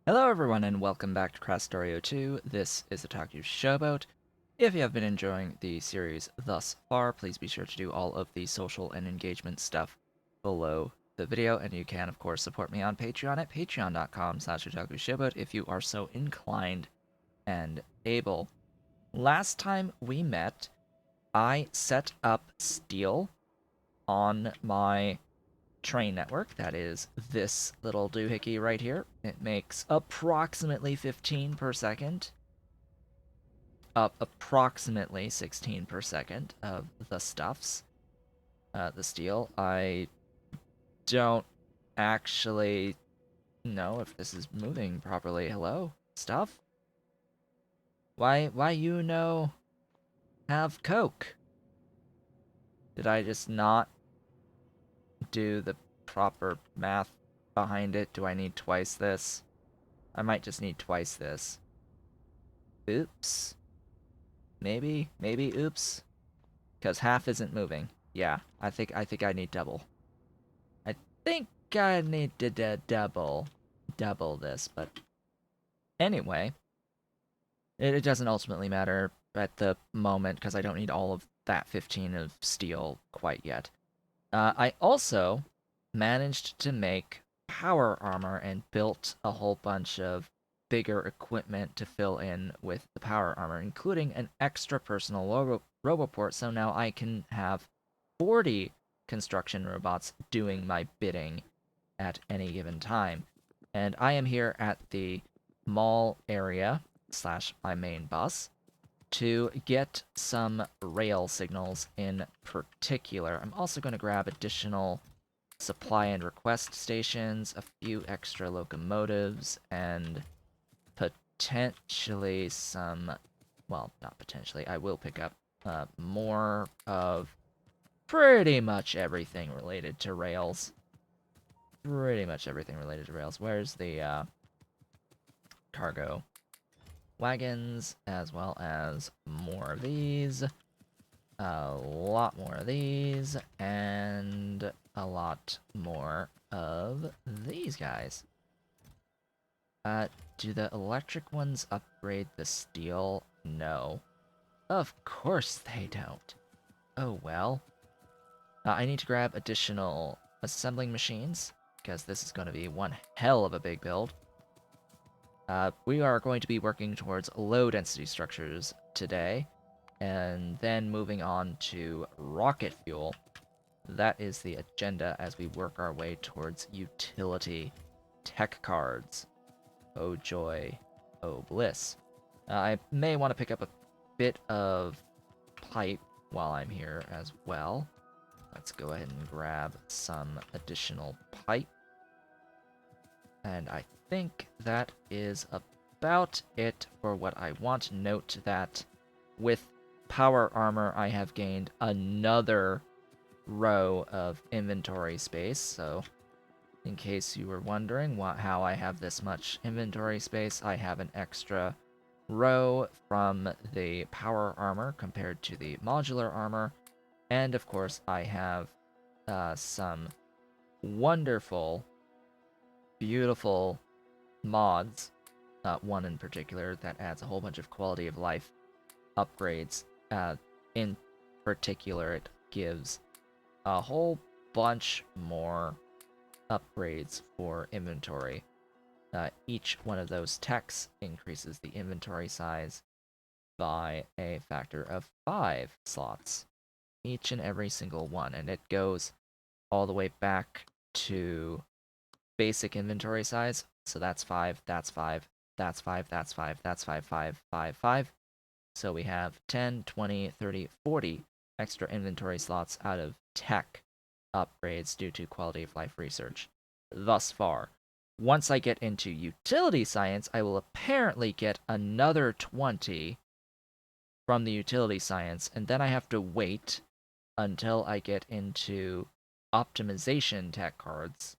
Hello everyone and welcome back to Krastorio 2. This is Otaku Showboat. If you have been enjoying the series thus far, please be sure to do all of the social and engagement stuff below the video, and you can of course support me on Patreon at patreon.com/otakushowboat if you are so inclined and able. Last time we met, I set up steel on my train network. That is this little doohickey right here. It makes approximately 15 per second, up approximately 16 per second of the stuffs. The steel. I don't actually know if this is moving properly. Hello? Stuff? Why you know have Coke? Did I just not do the proper math behind it? Do I need twice this? I might just need twice this. Oops. Maybe oops. Because half isn't moving. Yeah, I think I need double. I think I need to double this, but anyway, it doesn't ultimately matter at the moment because I don't need all of that 15 of steel quite yet. I also managed to make power armor and built a whole bunch of bigger equipment to fill in with the power armor, including an extra personal roboport, so now I can have 40 construction robots doing my bidding at any given time. And I am here at the mall area slash my main bus to get some rail signals in particular. I'm also going to grab additional supply and request stations, a few extra locomotives, and potentially some, well, not potentially, I will pick up more of pretty much everything related to rails. Pretty much everything related to rails. Where's the cargo wagons, as well as more of these, a lot more of these, and a lot more of these guys. Do the electric ones upgrade the steel? No. Of course they don't. Oh well. I need to grab additional assembling machines, because this is going to be one hell of a big build. We are going to be working towards low-density structures today, and then moving on to rocket fuel. That is the agenda as we work our way towards utility tech cards. Oh joy, oh bliss. I may want to pick up a bit of pipe while I'm here as well. Let's go ahead and grab some additional pipe. And I think that is about it for what I want. Note that with power armor, I have gained another row of inventory space. So in case you were wondering how I have this much inventory space, I have an extra row from the power armor compared to the modular armor. And of course, I have some wonderful, beautiful mods. One in particular that adds a whole bunch of quality of life upgrades. In particular, it gives a whole bunch more upgrades for inventory. Each one of those techs increases the inventory size by a factor of 5 slots. Each and every single one. And it goes all the way back to basic inventory size. So that's 5, that's 5, that's 5, that's 5, that's 5, 5, 5, 5. So we have 10, 20, 30, 40 extra inventory slots out of tech upgrades due to quality of life research thus far. Once I get into utility science, I will apparently get another 20 from the utility science, and then I have to wait until I get into optimization tech cards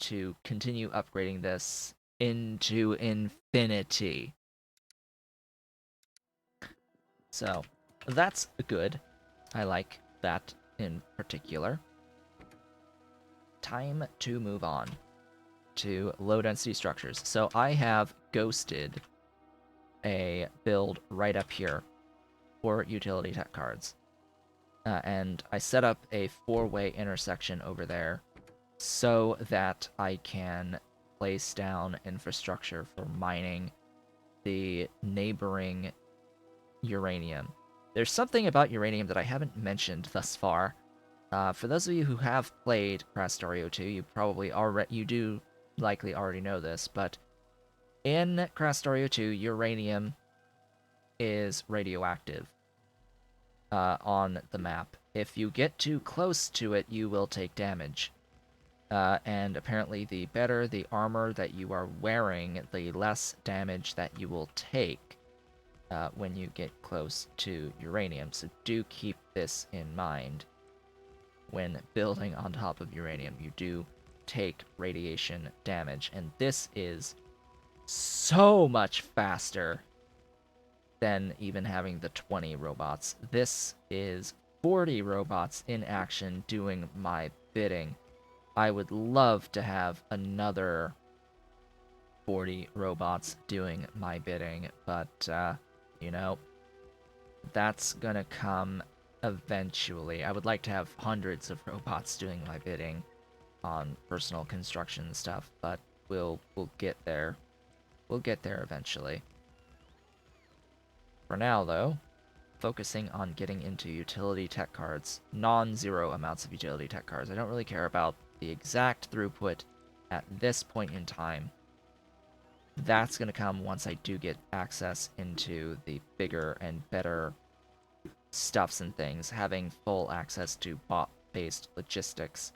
to continue upgrading this into infinity. So, that's good. I like that in particular. Time to move on into low-density structures. So I have ghosted a build right up here for utility tech cards. And I set up a 4-way intersection over there so that I can place down infrastructure for mining the neighboring uranium. There's something about uranium that I haven't mentioned thus far. For those of you who have played Krastorio 2, you do likely already know this, but in Krastorio 2, uranium is radioactive on the map. If you get too close to it, you will take damage. And apparently the better the armor that you are wearing, the less damage that you will take when you get close to uranium. So do keep this in mind. When building on top of uranium, you do take radiation damage. And this is so much faster than even having the 20 robots. This is 40 robots in action doing my bidding. I would love to have another 40 robots doing my bidding, but, you know, that's gonna come eventually. I would like to have hundreds of robots doing my bidding on personal construction stuff, but we'll get there. We'll get there eventually. For now, though, focusing on getting into utility tech cards, non-zero amounts of utility tech cards. I don't really care about the exact throughput at this point in time. That's going to come once I do get access into the bigger and better stuffs and things, having full access to bot-based logistics.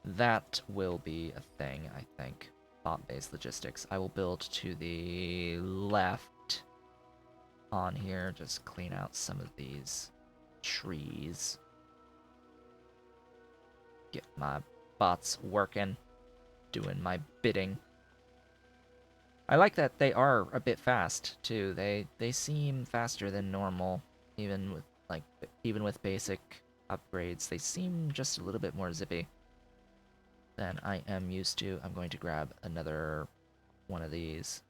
That will be a thing, I think. Bot-based logistics. I will build to the left on here, just clean out some of these trees. Get my bots working, doing my bidding. I like that they are a bit fast too. They seem faster than normal, even with basic upgrades. They seem just a little bit more zippy than I am used to. I'm going to grab another one of these.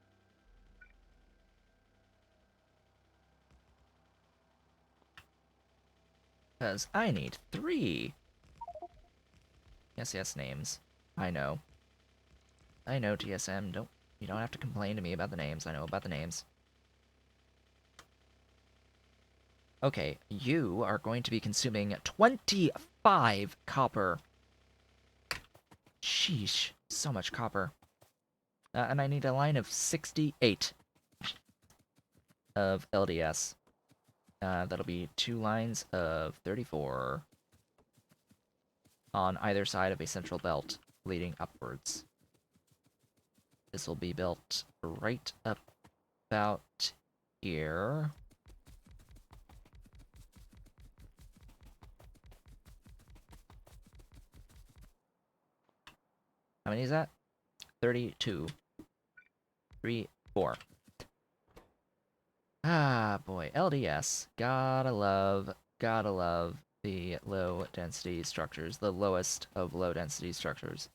Because I need 3. Yes, names. I know. I know, TSM. You don't have to complain to me about the names. I know about the names. Okay, you are going to be consuming 25 copper. Sheesh, so much copper. And I need a line of 68 of LDS. That'll be 2 lines of 34 on either side of a central belt leading upwards. This will be built right about here. How many is that? 32. 3, 4. Ah, boy. LDS. Gotta love the low-density structures. The lowest of low-density structures.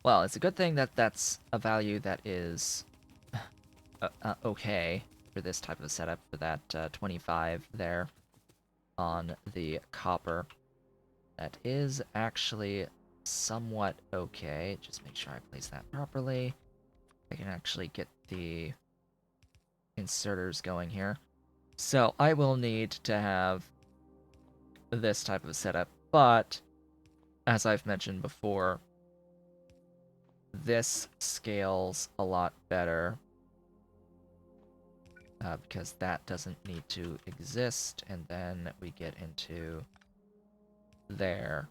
Well, it's a good thing that that's a value that is okay for this type of setup, for that 25 there on the copper. That is actually somewhat okay. Just make sure I place that properly. I can actually get the inserters going here. So I will need to have this type of setup, but as I've mentioned before, this scales a lot better because that doesn't need to exist, and then we get into there.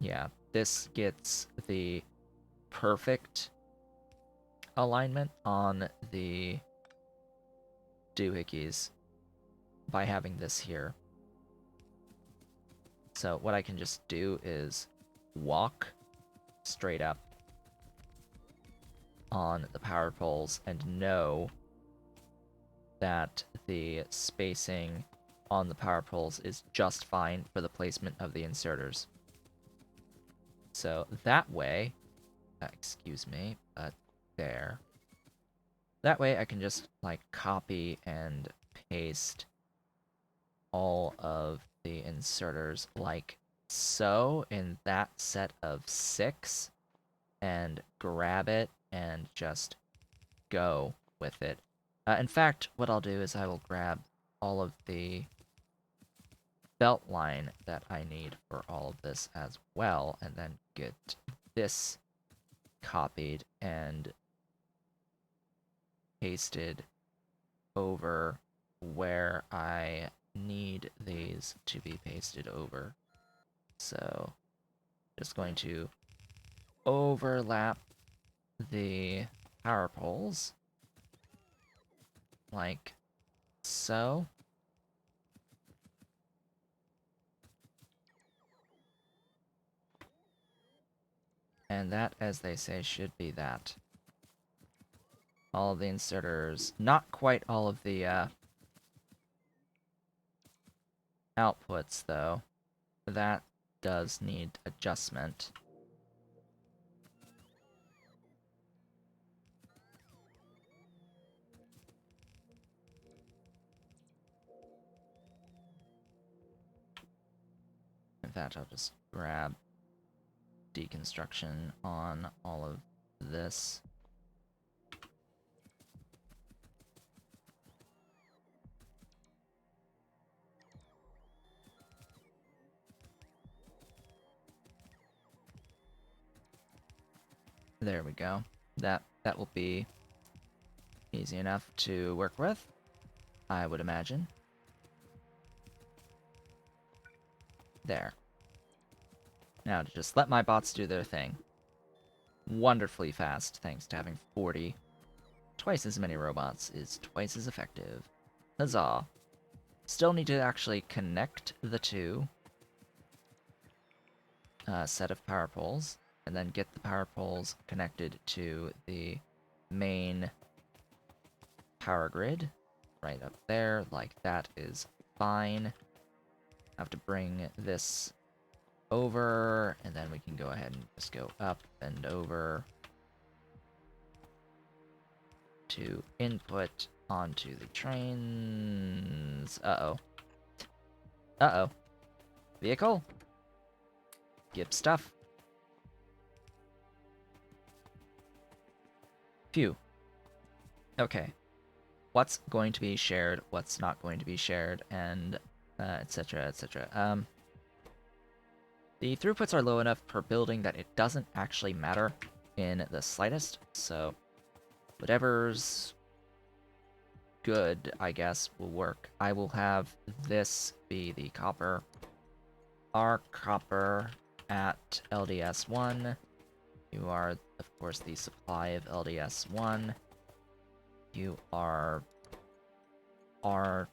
Yeah, this gets the perfect alignment on the doohickeys by having this here. So what I can just do is walk straight up on the power poles and know that the spacing on the power poles is just fine for the placement of the inserters. So that way, excuse me, but there. That way I can just, like, copy and paste all of the inserters like so in that set of 6 and grab it and just go with it. In fact, what I'll do is I will grab all of the belt line that I need for all of this as well, and then get this copied and pasted over where I need these to be pasted over. So, just going to overlap the power poles like so. And that, as they say, should be that. All of the inserters, not quite all of the outputs, though. That does need adjustment. In fact, I'll just grab deconstruction on all of this. There we go. That will be easy enough to work with, I would imagine. There. Now to just let my bots do their thing. Wonderfully fast, thanks to having 40. Twice as many robots is twice as effective. Huzzah. Still need to actually connect the two set of power poles, and then get the power poles connected to the main power grid right up there. Like, that is fine. I have to bring this over, and then we can go ahead and just go up and over to input onto the trains. Uh-oh. Uh-oh. Vehicle? Give stuff. Phew. Okay. What's going to be shared, what's not going to be shared, and etc., etc. The throughputs are low enough per building that it doesn't actually matter in the slightest, so whatever's good, I guess, will work. I will have this be the copper. Our copper at LDS1. You are, of course, the supply of LDS1. You are our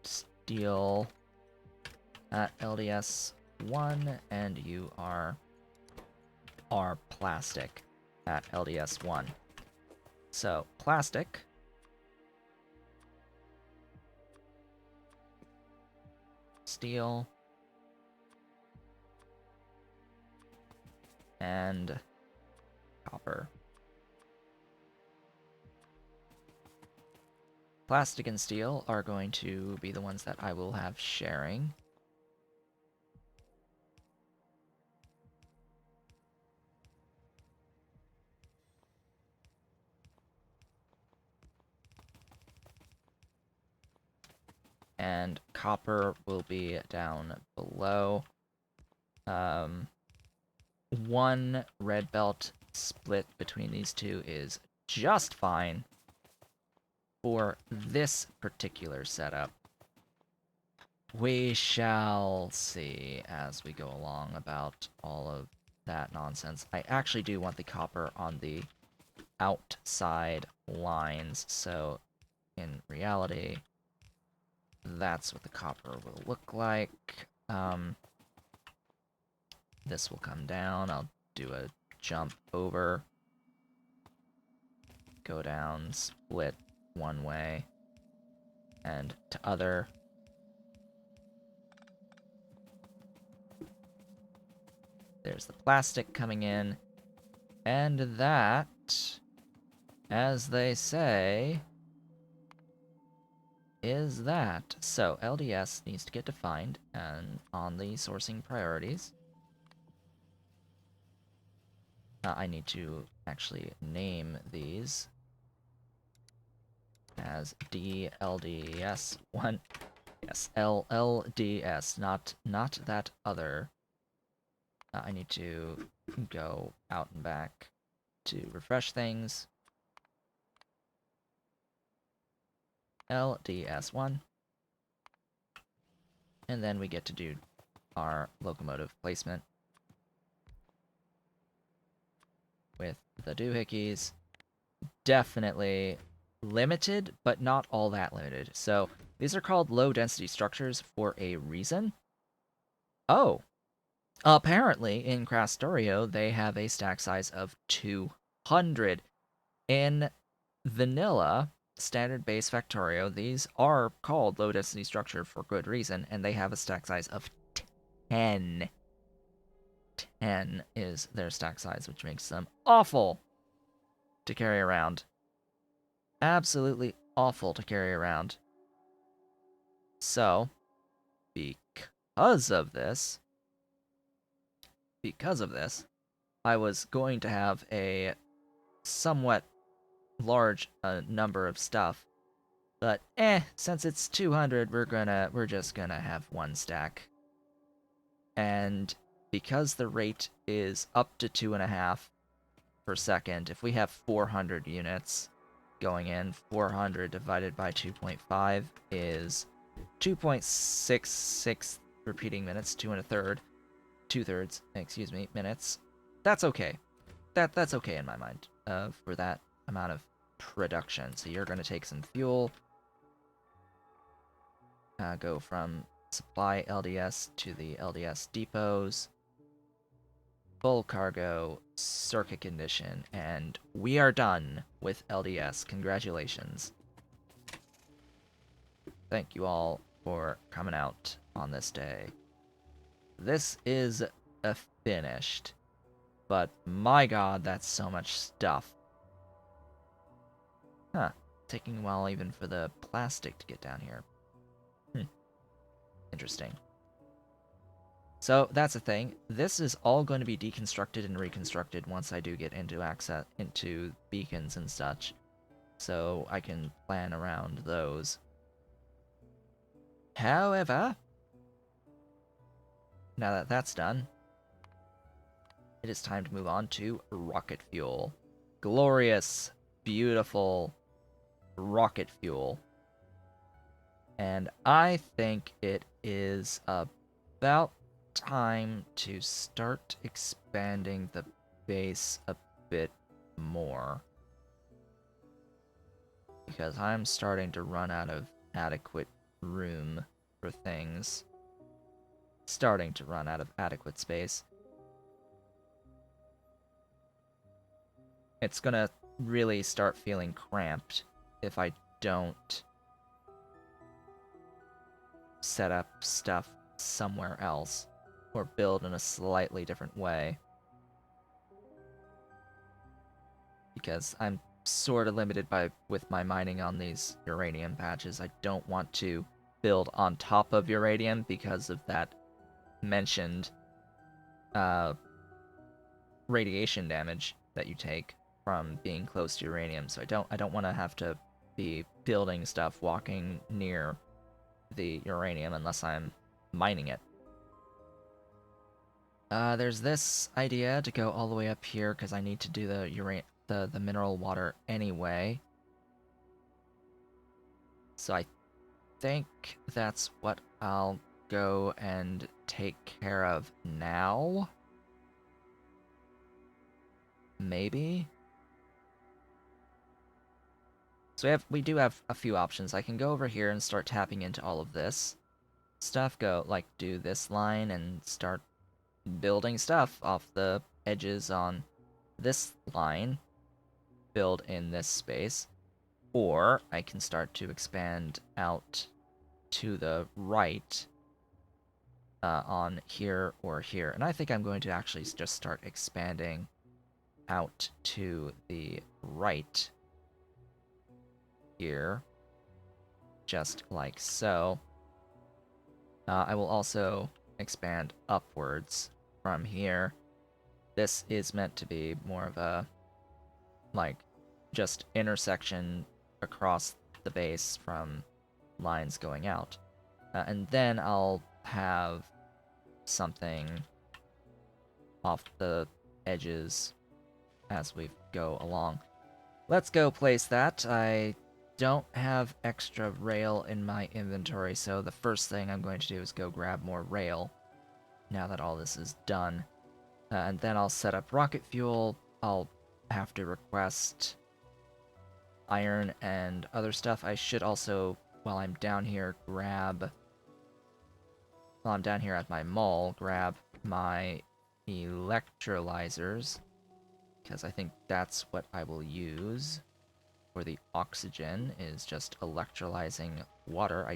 steel at LDS1, and you are our plastic at LDS1. So, plastic. Steel. And copper. Plastic and steel are going to be the ones that I will have sharing. And copper will be down below. One red belt split between these two is just fine for this particular setup. We shall see as we go along about all of that nonsense. I actually do want the copper on the outside lines, so in reality, that's what the copper will look like. This will come down. I'll do a jump over, go down, split one way, and to other. There's the plastic coming in. And that, as they say, is that. So LDS needs to get defined and on the sourcing priorities. I need to actually name these as DLDS1. Yes, LLDS, not that other. I need to go out and back to refresh things. LDS1. And then we get to do our locomotive placement with the doohickeys. Definitely limited, but not all that limited. So these are called low-density structures for a reason. Oh, apparently in Krastorio, they have a stack size of 200. In vanilla, standard base Factorio, these are called low-density structure for good reason, and they have a stack size of 10. 10 is their stack size, which makes them awful to carry around. Absolutely awful to carry around. So, because of this, I was going to have a somewhat large number of stuff, but since it's 200, we're just gonna have one stack. And because the rate is up to 2.5 per second, if we have 400 units going in, 400 divided by 2.5 is 2.66 repeating minutes, 2 1/3, excuse me, minutes. That's okay. That's okay in my mind, for that amount of production. So you're gonna take some fuel, go from supply LDS to the LDS depots, full cargo, circuit condition, and we are done with LDS. Congratulations. Thank you all for coming out on this day. This is finished, but my god, that's so much stuff. Huh. Taking a while even for the plastic to get down here. Interesting. So that's the thing. This is all going to be deconstructed and reconstructed once I do get into access into beacons and such. So I can plan around those. However, now that that's done, it is time to move on to rocket fuel. Glorious, beautiful rocket fuel. And I think it is about time to start expanding the base a bit more. Because I'm starting to run out of adequate room for things. Starting to run out of adequate space. It's gonna really start feeling cramped if I don't set up stuff somewhere else or build in a slightly different way. Because I'm sort of limited with my mining on these uranium patches. I don't want to build on top of uranium because of that mentioned radiation damage that you take from being close to uranium. So I don't want to have to be building stuff walking near the uranium unless I'm mining it. There's this idea to go all the way up here because I need to do the mineral water anyway. So I think that's what I'll go and take care of now. Maybe. So we do have a few options. I can go over here and start tapping into all of this stuff. Do this line and start building stuff off the edges on this line. Build in this space. Or I can start to expand out to the right on here or here. And I think I'm going to actually just start expanding out to the right here, just like so. I will also expand upwards from here. This is meant to be more of a, like, just intersection across the base from lines going out. And then I'll have something off the edges as we go along. Let's go place that. I don't have extra rail in my inventory, so the first thing I'm going to do is go grab more rail now that all this is done. And then I'll set up rocket fuel. I'll have to request iron and other stuff. I should also, while I'm down here at my mall, grab my electrolyzers, because I think that's what I will use for the oxygen, is just electrolyzing water.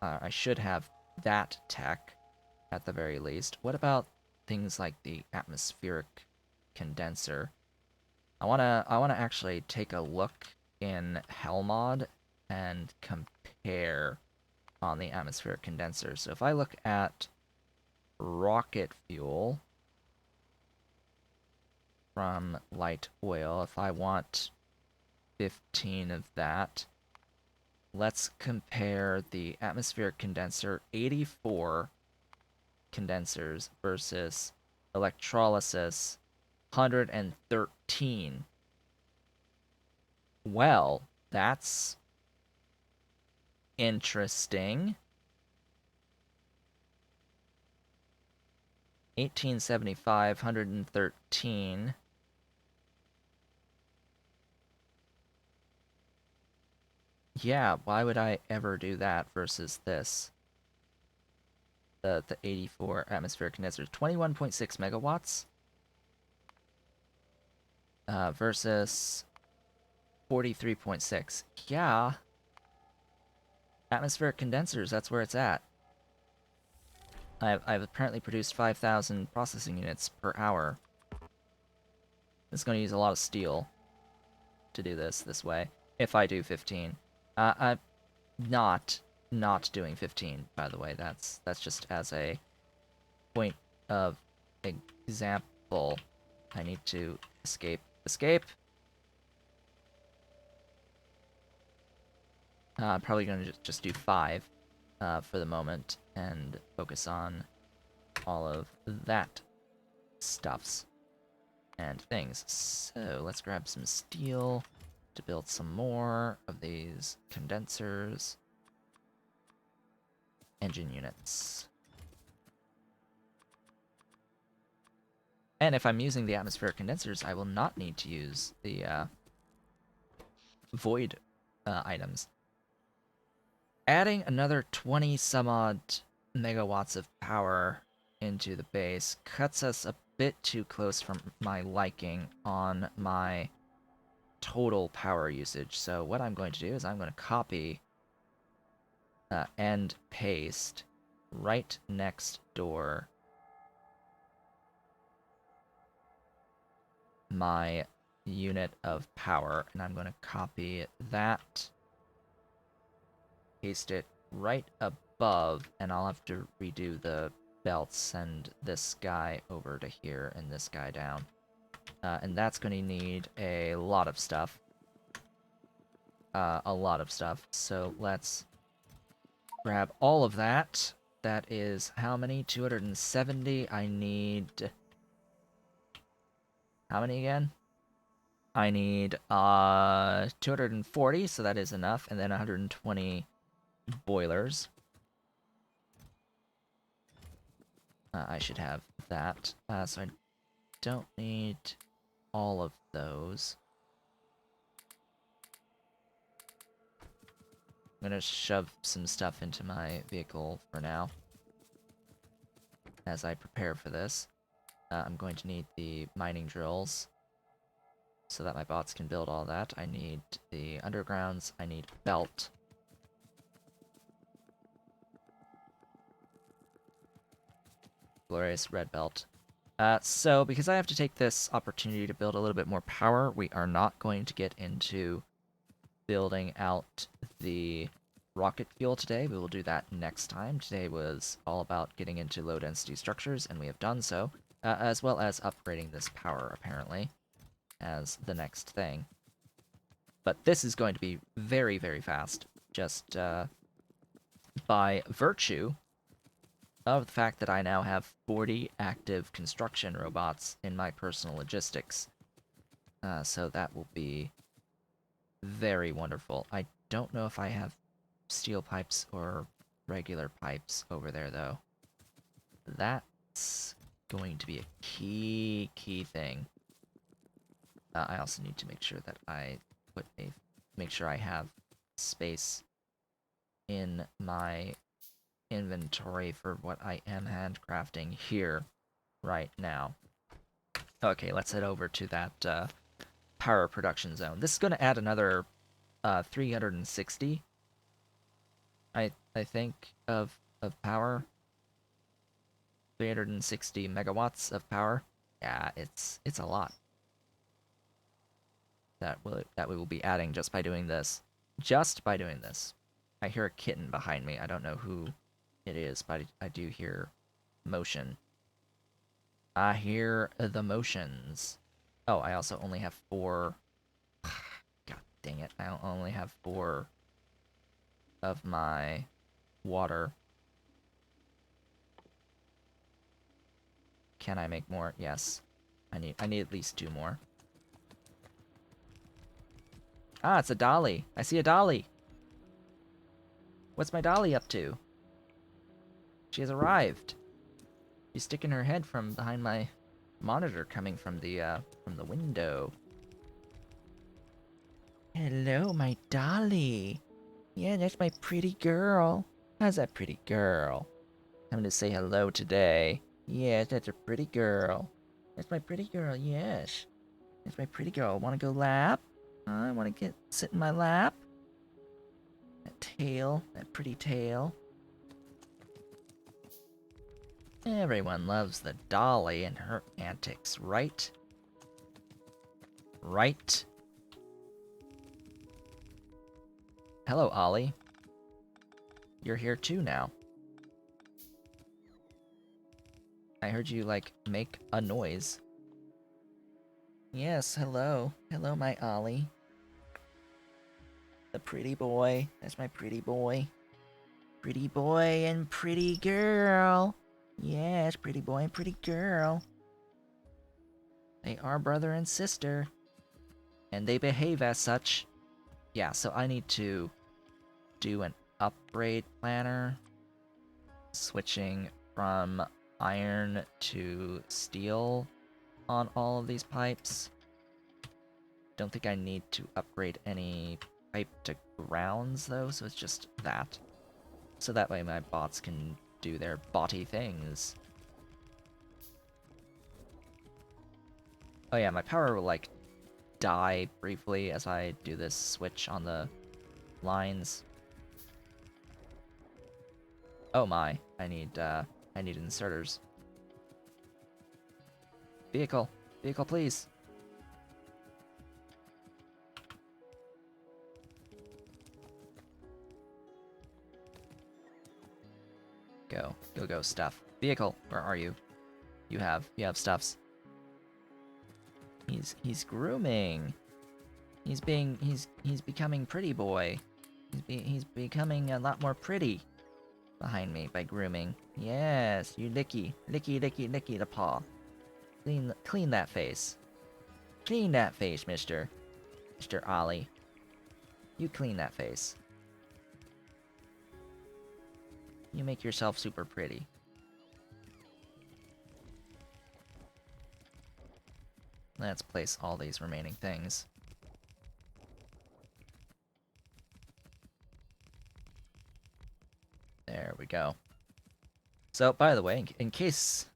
I should have that tech at the very least. What about things like the atmospheric condenser? I wanna actually take a look in Hellmod and compare on the atmospheric condenser. So if I look at rocket fuel from light oil, if I want 15 of that, let's compare the atmospheric condenser, 84 condensers versus electrolysis, 113. Well, that's interesting. 1875, 113. Yeah, why would I ever do that versus this? The 84 atmospheric condensers, 21.6 megawatts versus 43.6. Yeah, atmospheric condensers, that's where it's at. I've apparently produced 5,000 processing units per hour. It's going to use a lot of steel to do this way. If I do 15. I'm not doing 15, by the way. That's just as a point of example. I need to escape. Escape! I'm probably going to just do 5 for the moment and focus on all of that stuffs and things. So let's grab some steel to build some more of these condensers. Engine units. And if I'm using the atmospheric condensers, I will not need to use the void items. Adding another 20 some odd megawatts of power into the base cuts us a bit too close for my liking on my total power usage. So what I'm going to do is I'm going to copy and paste right next door my unit of power, and I'm going to copy that, paste it right above, and I'll have to redo the belts, send this guy over to here and this guy down. And that's going to need a lot of stuff. So let's grab all of that. That is how many? 270. I need... How many again? I need 240, so that is enough, and then 120 boilers. I should have that. So I don't need all of those. I'm gonna shove some stuff into my vehicle for now as I prepare for this. I'm going to need the mining drills so that my bots can build all that. I need the undergrounds. I need belt. glorious red belt. So, because I have to take this opportunity to build a little bit more power, we are not going to get into building out the rocket fuel today. We will do that next time. Today was all about getting into low-density structures, and we have done so, as well as upgrading this power, apparently, as the next thing. But this is going to be very, very fast, just by virtue of the fact that I now have 40 active construction robots in my personal logistics. So that will be very wonderful. I don't know if I have steel pipes or regular pipes over there, though. That's going to be a key thing. I also need to make sure that I make sure I have space in my inventory for what I am handcrafting here right now. Okay, let's head over to that power production zone. This is going to add another 360, I think, of power. 360 megawatts of power. Yeah, it's a lot that we will be adding just by doing this. Just by doing this. I hear a kitten behind me. I don't know who it is, but I do hear motion. I hear the motions. Oh, I also only have 4. God dang it. I only have 4 of my water. Can I make more? Yes. I need at least 2 more. Ah, it's a dolly. I see a dolly. What's my dolly up to? She has arrived. She's sticking her head from behind my monitor, coming from the window. Hello, my dolly. Yeah, that's my pretty girl. How's that pretty girl? I'm gonna say hello today. Yes, that's a pretty girl. That's my pretty girl, yes. That's my pretty girl. Wanna go lap? I wanna sit in my lap? That tail, that pretty tail. Everyone loves the dolly and her antics, right? Right? Hello, Ollie. You're here too now. I heard you, like, make a noise. Yes, hello. Hello, my Ollie. The pretty boy. That's my pretty boy. Pretty boy and pretty girl. Yes, pretty boy and pretty girl. They are brother and sister. And they behave as such. Yeah, so I need to do an upgrade planner. Switching from iron to steel on all of these pipes. Don't think I need to upgrade any pipe to grounds, though, so it's just that. So that way my bots can do their botty things. Oh yeah, my power will, like, die briefly as I do this switch on the lines. Oh my, I need inserters. Vehicle. Vehicle, please. Go. Go, stuff. Vehicle, where are you? You have stuffs. He's grooming. He's becoming pretty boy. He's becoming a lot more pretty behind me by grooming. Yes, you licky the paw. Clean that face. Clean that face, Mr. Ollie. You clean that face. You make yourself super pretty. Let's place all these remaining things. There we go. So, by the way, in case,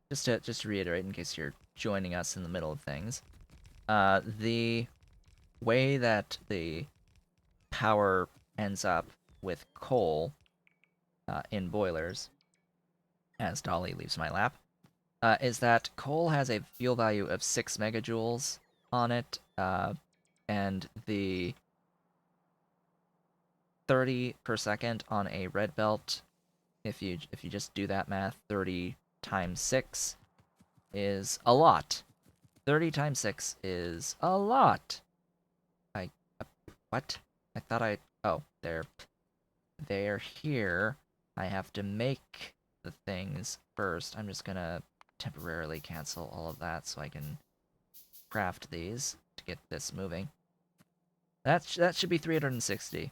just to reiterate, in case you're joining us in the middle of things, the way that the power ends up with coal in boilers as Dolly leaves my lap, is that coal has a fuel value of 6 megajoules on it, and the 30 per second on a red belt, if you just do that math, 30 times 6 is a lot. 30 times 6 is a lot. I what? I thought oh, they're here. I have to make the things first. I'm just gonna temporarily cancel all of that so I can craft these to get this moving. That should be 360.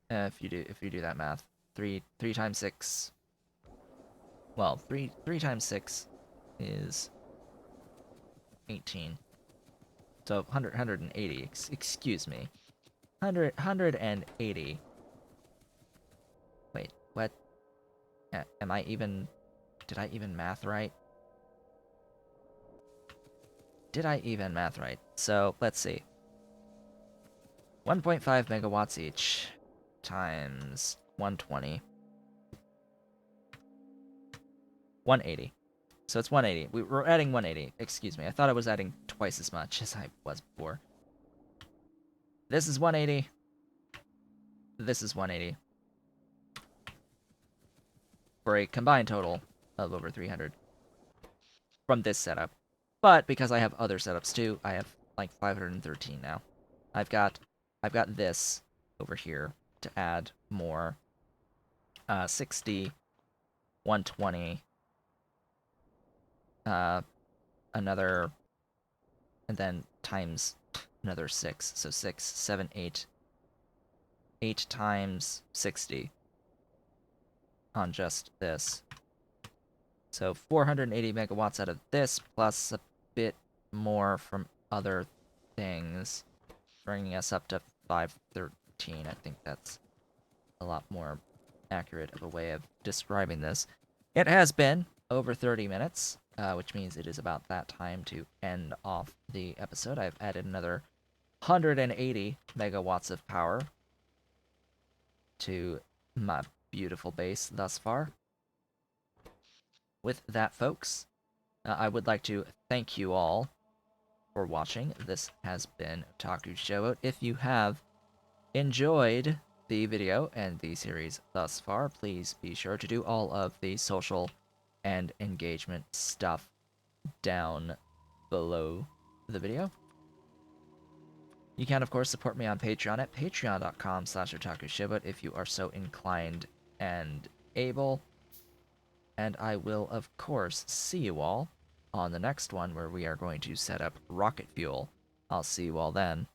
If you do that math. 3 times 6. Well, 3 times 6 is 18. So 180. Excuse me. 180. Wait, what? Am I even... Did I even math right? Did I even math right? So, let's see. 1.5 megawatts each times 120. 180. So it's 180. We're adding 180. Excuse me. I thought I was adding twice as much as I was before. This is 180. This is 180. For a combined total of over 300 from this setup. But because I have other setups too, I have like 513 now. I've got this over here to add more. 60, 120, another, and then times another 6. So 6, 7, 8. 8 times 60 on just this. So 480 megawatts out of this, plus a bit more from other things, bringing us up to 513. I think that's a lot more accurate of a way of describing this. It has been over 30 minutes, which means it is about that time to end off the episode. I've added another 180 megawatts of power to my beautiful base thus far. With that, folks, I would like to thank you all for watching. This has been Otaku Showboat. If you have enjoyed the video and the series thus far, please be sure to do all of the social and engagement stuff down below the video. You can, of course, support me on Patreon at patreon.com/otakushowboat if you are so inclined and able. And I will, of course, see you all on the next one where we are going to set up rocket fuel. I'll see you all then.